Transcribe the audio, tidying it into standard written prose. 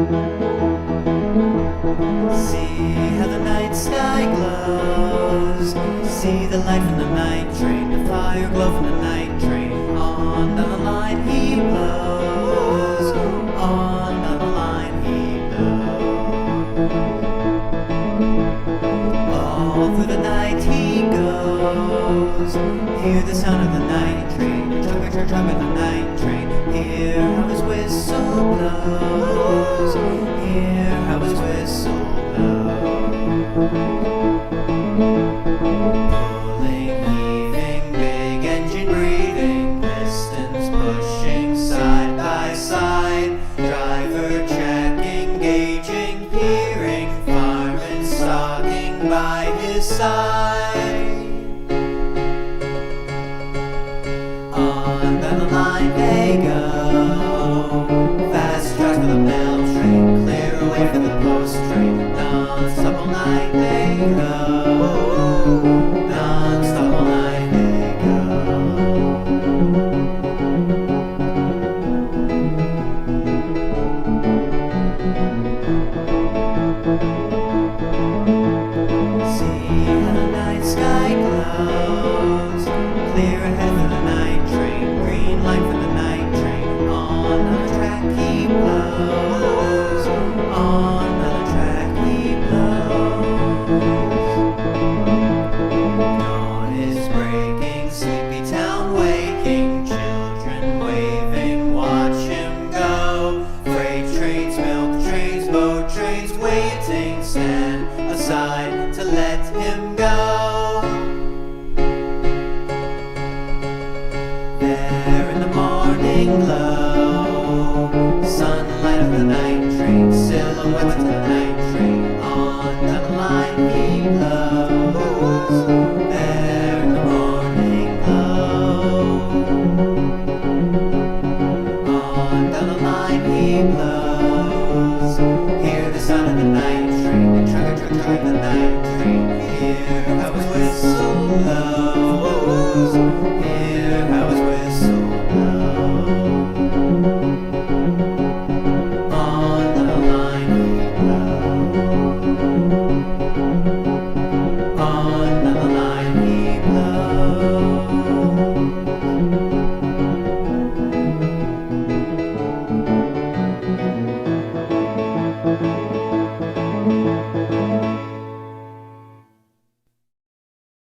See how the night sky glows. See the light from the night train, the fire glow from the night train. On down the line he blows. On down the line he blows. All through the night he goes. Hear the sound of the night train, chugga chugga chugga the night train. Hear how his whistle blows. Hear how his whistle blows. Pulling, heaving, big engine breathing, pistons pushing side by side. Driver checking, gauging, peering, fireman stalking by his side. On down the line they go, fast track for the mail train, clear away for the post train. Non-stop all night they go, non-stop all night they go. See how the night sky glows, clear ahead for the night train, green light for the night train. On the track he blows, on the track he blows. Dawn is breaking, sleepy town waking, children waving, watch him go. Freight trains, milk trains, boat trains waiting, stand aside to let him go. There in the morning glow, sunlight of the night train, silhouette of the night train. On down the line he blows. There in the morning glow, on down the line he blows. Hear the sound of the night train, chugga chugga chugga the night train.